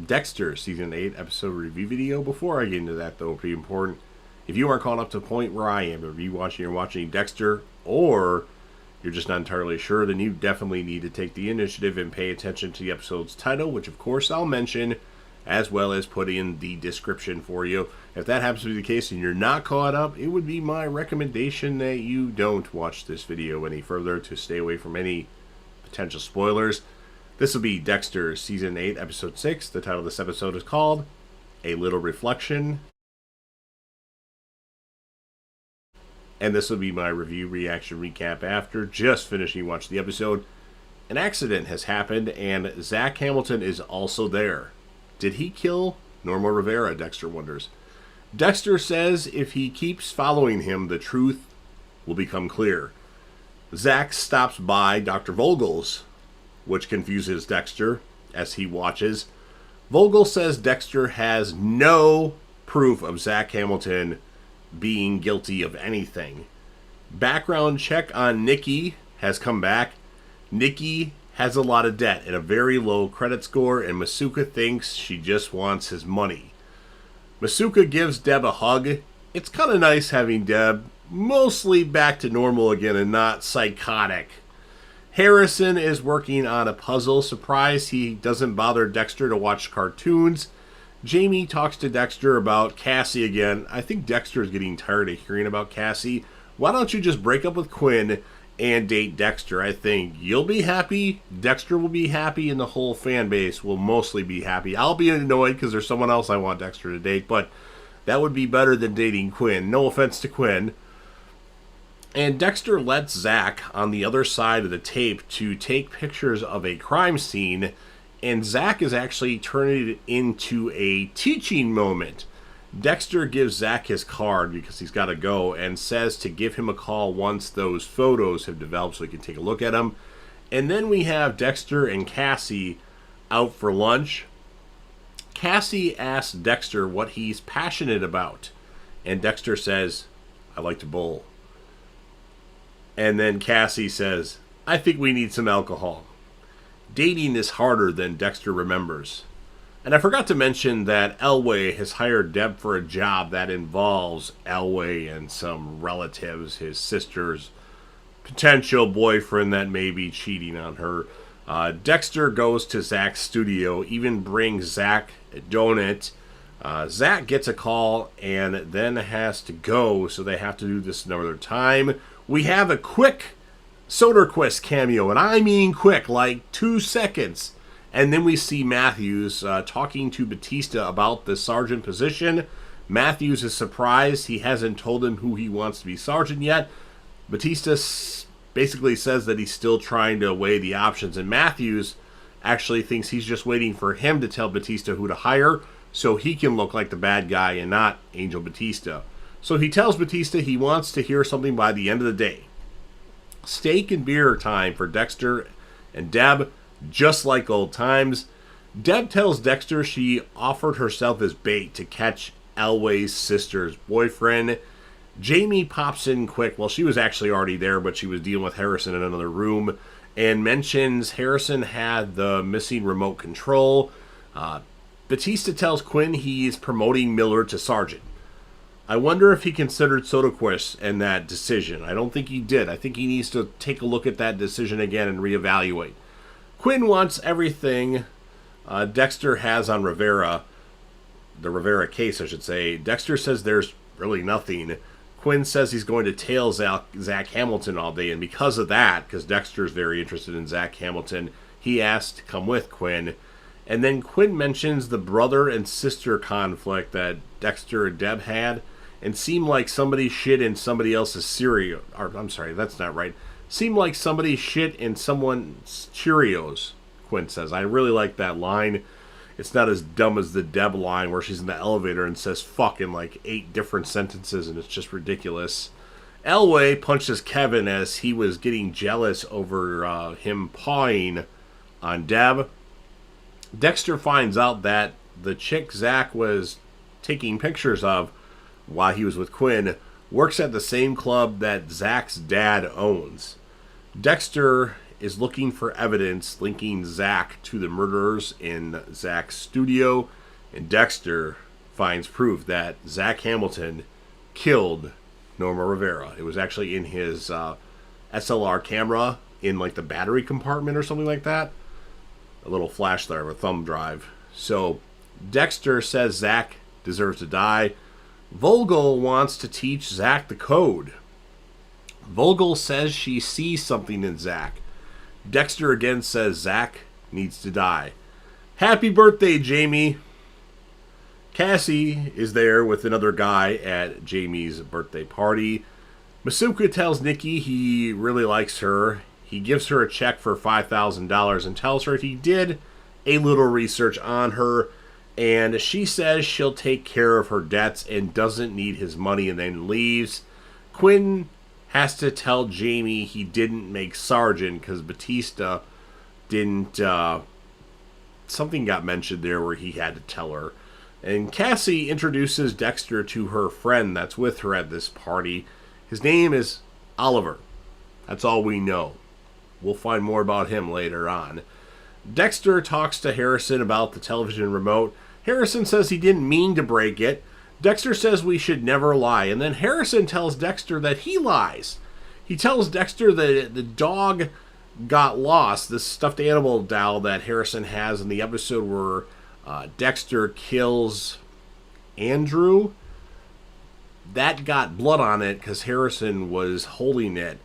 Dexter Season 8 episode review video. Before I get into that, though, pretty important, if you aren't caught up to the point where I am, if you're watching Dexter, or you're just not entirely sure, then you definitely need to take the initiative and pay attention to the episode's title, which of course I'll mention, as well as put in the description for you. If that happens to be the case and you're not caught up, it would be my recommendation that you don't watch this video any further to stay away from any potential spoilers. This will be Dexter Season 8, Episode 6. The title of this episode is called A Little Reflection. And this will be my review, reaction, recap after just finishing watching the episode. An accident has happened, and Zach Hamilton is also there. Did he kill Norma Rivera, Dexter wonders. Dexter says if he keeps following him, the truth will become clear. Zach stops by Dr. Vogel's, which confuses Dexter as he watches. Vogel says Dexter has no proof of Zach Hamilton being guilty of anything. Background check on Nikki has come back. Nikki has a lot of debt and a very low credit score, and Masuka thinks she just wants his money. Masuka gives Deb a hug. It's kind of nice having Deb mostly back to normal again and not psychotic. Harrison is working on a puzzle. Surprise, he doesn't bother Dexter to watch cartoons. Jamie talks to Dexter about Cassie again. I think Dexter is getting tired of hearing about Cassie. Why don't you just break up with Quinn and date Dexter? I think you'll be happy, Dexter will be happy, and the whole fan base will mostly be happy. I'll be annoyed because there's someone else I want Dexter to date, but that would be better than dating Quinn. No offense to Quinn. And Dexter lets Zach on the other side of the tape to take pictures of a crime scene, and Zach is actually turning it into a teaching moment. Dexter gives Zach his card because he's got to go and says to give him a call once those photos have developed so he can take a look at them. And then we have Dexter and Cassie out for lunch. Cassie asks Dexter what he's passionate about, and Dexter says, "I like to bowl." And then Cassie says, "I think we need some alcohol." Dating is harder than Dexter remembers. And I forgot to mention that Elway has hired Deb for a job that involves Elway and some relatives, his sister's potential boyfriend that may be cheating on her. Dexter goes to Zach's studio, even brings Zach a donut. Zach gets a call and then has to go, so they have to do this another time. We have a quick Soderquist cameo, and I mean quick, like 2 seconds. And then we see Matthews talking to Batista about the sergeant position. Matthews is surprised. He hasn't told him who he wants to be sergeant yet. Batista basically says that he's still trying to weigh the options, and Matthews actually thinks he's just waiting for him to tell Batista who to hire so he can look like the bad guy and not Angel Batista. So he tells Batista he wants to hear something by the end of the day. Steak and beer time for Dexter and Deb, just like old times. Deb tells Dexter she offered herself as bait to catch Elway's sister's boyfriend. Jamie pops in quick. Well, she was actually already there, but she was dealing with Harrison in another room, and mentions Harrison had the missing remote control. Batista tells Quinn he's promoting Miller to sergeant. I wonder if he considered Soderquist in that decision. I don't think he did. I think he needs to take a look at that decision again and reevaluate. Quinn wants everything Dexter has on Rivera, the Rivera case, I should say. Dexter says there's really nothing. Quinn says he's going to tail Zach Hamilton all day, and because of that, because Dexter's very interested in Zach Hamilton, he asks to come with Quinn. And then Quinn mentions the brother and sister conflict that Dexter and Deb had, and seemed like somebody shit in somebody else's cereal. Or, I'm sorry, that's not right. Seemed like somebody shit in someone's Cheerios, Quinn says. I really like that line. It's not as dumb as the Deb line where she's in the elevator and says fuck in like 8 different sentences, and it's just ridiculous. Elway punches Kevin as he was getting jealous over him pawing on Deb. Dexter finds out that the chick Zach was taking pictures of while he was with Quinn works at the same club that Zach's dad owns. Dexter is looking for evidence linking Zach to the murderers in Zach's studio, and Dexter finds proof that Zach Hamilton killed Norma Rivera. It was actually in his SLR camera in like the battery compartment or something like that. A little flash drive or thumb drive. So Dexter says Zach deserves to die. Vogel wants to teach Zach the code. Vogel says she sees something in Zach. Dexter again says Zach needs to die. Happy birthday, Jamie. Cassie is there with another guy at Jamie's birthday party. Masuka tells Nikki he really likes her. He gives her a check for $5,000 and tells her he did a little research on her, and she says she'll take care of her debts and doesn't need his money, and then leaves. Quinn has to tell Jamie he didn't make Sergeant because Batista didn't... something got mentioned there where he had to tell her. And Cassie introduces Dexter to her friend that's with her at this party. His name is Oliver. That's all we know. We'll find more about him later on. Dexter talks to Harrison about the television remote. Harrison says he didn't mean to break it. Dexter says we should never lie. And then Harrison tells Dexter that he lies. He tells Dexter that the dog got lost, this stuffed animal doll that Harrison has in the episode where Dexter kills Andrew. That got blood on it because Harrison was holding it.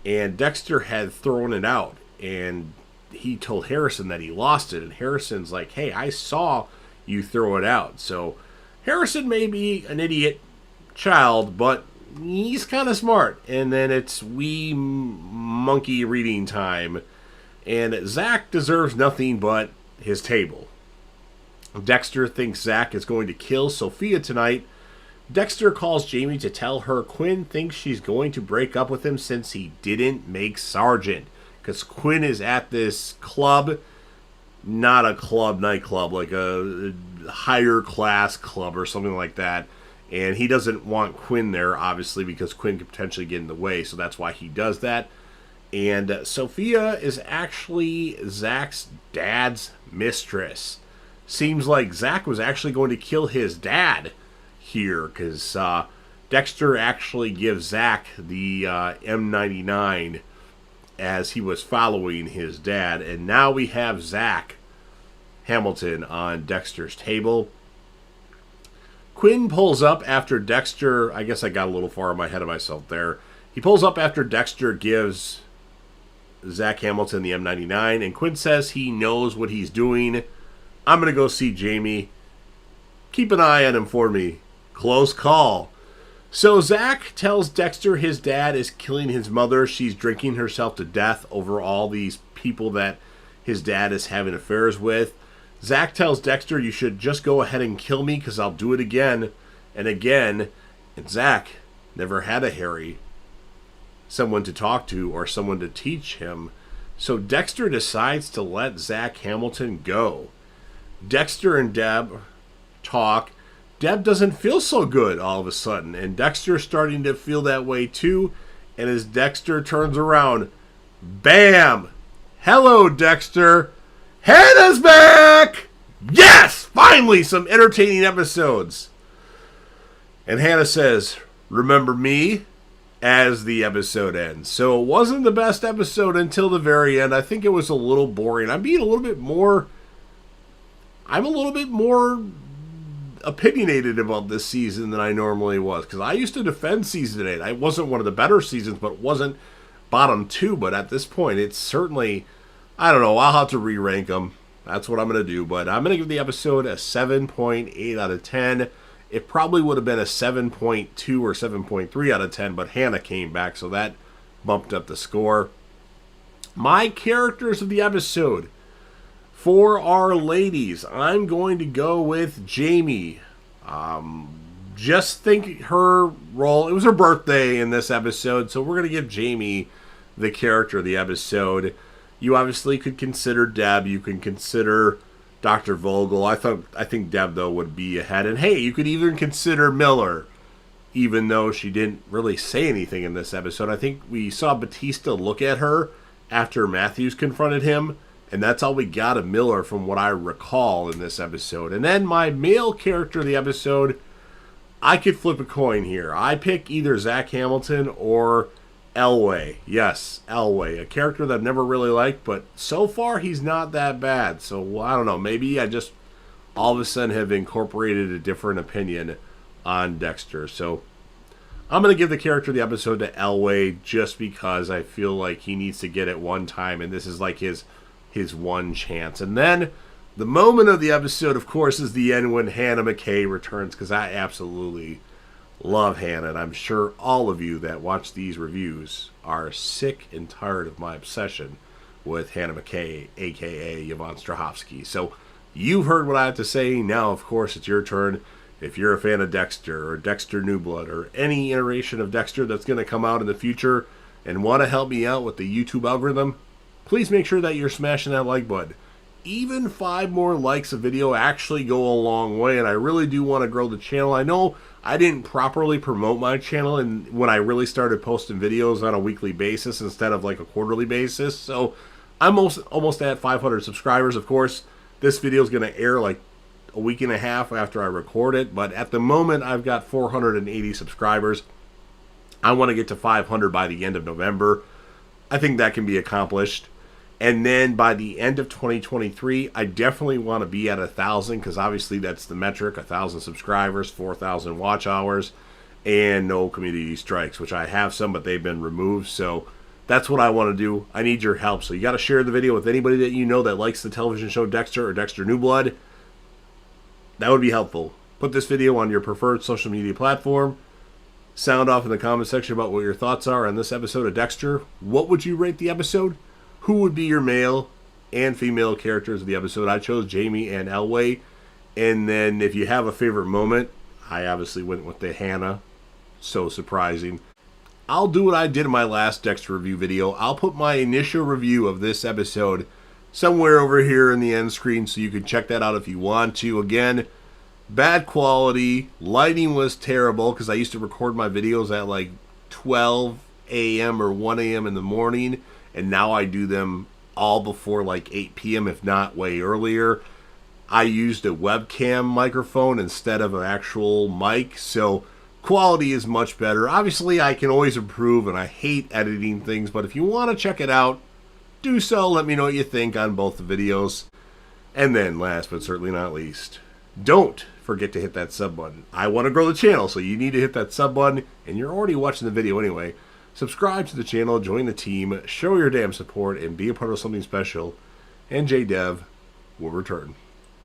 And Dexter had thrown it out. And he told Harrison that he lost it. And Harrison's like, hey, I saw you throw it out. So Harrison may be an idiot child, but he's kind of smart. And then it's wee monkey reading time. And Zach deserves nothing but his table. Dexter thinks Zach is going to kill Sophia tonight. Dexter calls Jamie to tell her Quinn thinks she's going to break up with him since he didn't make Sergeant. Because Quinn is at this club, not a club, nightclub, like a higher class club or something like that. And he doesn't want Quinn there, obviously, because Quinn could potentially get in the way. So that's why he does that. And Sophia is actually Zach's dad's mistress. Seems like Zach was actually going to kill his dad here, because Dexter actually gives Zach the M99 as he was following his dad. And now we have Zach Hamilton on Dexter's table. Quinn pulls up after Dexter... I guess I got a little far ahead of myself there. He pulls up after Dexter gives Zach Hamilton the M99, and Quinn says he knows what he's doing. I'm going to go see Jamie. Keep an eye on him for me. Close call. So Zach tells Dexter his dad is killing his mother. She's drinking herself to death over all these people that his dad is having affairs with. Zach tells Dexter, you should just go ahead and kill me because I'll do it again and again. And Zach never had a Harry, someone to talk to or someone to teach him. So Dexter decides to let Zach Hamilton go. Dexter and Deb talk. Deb doesn't feel so good all of a sudden, and Dexter's starting to feel that way too. And as Dexter turns around, bam! Hello, Dexter! Hannah's back! Yes! Finally, some entertaining episodes. And Hannah says, remember me? As the episode ends. So it wasn't the best episode until the very end. I think it was a little boring. I'm a little bit more opinionated about this season than I normally was, because I used to defend season 8. It wasn't one of the better seasons, but it wasn't bottom 2. But at this point, it's certainly, I don't know, I'll have to re-rank them. That's what I'm going to do. But I'm going to give the episode a 7.8 out of 10. It probably would have been a 7.2 or 7.3 out of 10, but Hannah came back, so that bumped up the score. My characters of the episode. For our ladies, I'm going to go with Jamie. Just think her role. It was her birthday in this episode, so we're going to give Jamie the character of the episode. You obviously could consider Deb. You can consider Dr. Vogel. I think Deb, though, would be ahead. And hey, you could even consider Miller, even though she didn't really say anything in this episode. I think we saw Batista look at her after Matthews confronted him. And that's all we got of Miller from what I recall in this episode. And then my male character of the episode, I could flip a coin here. I pick either Zach Hamilton or Elway. Yes, Elway, a character that I've never really liked, but so far he's not that bad. So I don't know, maybe I just all of a sudden have incorporated a different opinion on Dexter. So I'm going to give the character of the episode to Elway just because I feel like he needs to get it one time, and this is like his one chance. And then the moment of the episode, of course, is the end when Hannah McKay returns, because I absolutely love Hannah, and I'm sure all of you that watch these reviews are sick and tired of my obsession with Hannah McKay, a.k.a. Yvonne Strahovski. So you've heard what I have to say. Now, of course, it's your turn. If you're a fan of Dexter or Dexter New Blood or any iteration of Dexter that's going to come out in the future and want to help me out with the YouTube algorithm, please make sure that you're smashing that like button. Even 5 more likes a video actually go a long way, and I really do want to grow the channel. I know I didn't properly promote my channel and when I really started posting videos on a weekly basis instead of like a quarterly basis, so I'm almost at 500 subscribers. Of course, this video is going to air like a week and a half after I record it, but at the moment I've got 480 subscribers. I want to get to 500 by the end of November. I think that can be accomplished. And then by the end of 2023, I definitely want to be at 1,000, because obviously that's the metric: 1,000 subscribers, 4,000 watch hours, and no community strikes, which I have some, but they've been removed. So that's what I want to do. I need your help. So you got to share the video with anybody that you know that likes the television show Dexter or Dexter New Blood. That would be helpful. Put this video on your preferred social media platform. Sound off in the comment section about what your thoughts are on this episode of Dexter. What would you rate the episode? Who would be your male and female characters of the episode? I chose Jamie and Elway. And then if you have a favorite moment, I obviously went with the Hannah. So surprising. I'll do what I did in my last Dexter review video. I'll put my initial review of this episode somewhere over here in the end screen, so you can check that out if you want to. Again, bad quality. Lighting was terrible because I used to record my videos at like 12 a.m. or 1 a.m. in the morning. And now I do them all before like 8 p.m., if not way earlier. I used a webcam microphone instead of an actual mic, so quality is much better. Obviously, I can always improve, and I hate editing things, but if you want to check it out, do so. Let me know what you think on both the videos. And then, last but certainly not least, don't forget to hit that sub button. I want to grow the channel, so you need to hit that sub button, and you're already watching the video anyway. Subscribe to the channel, join the team, show your damn support, and be a part of something special. And JDev will return.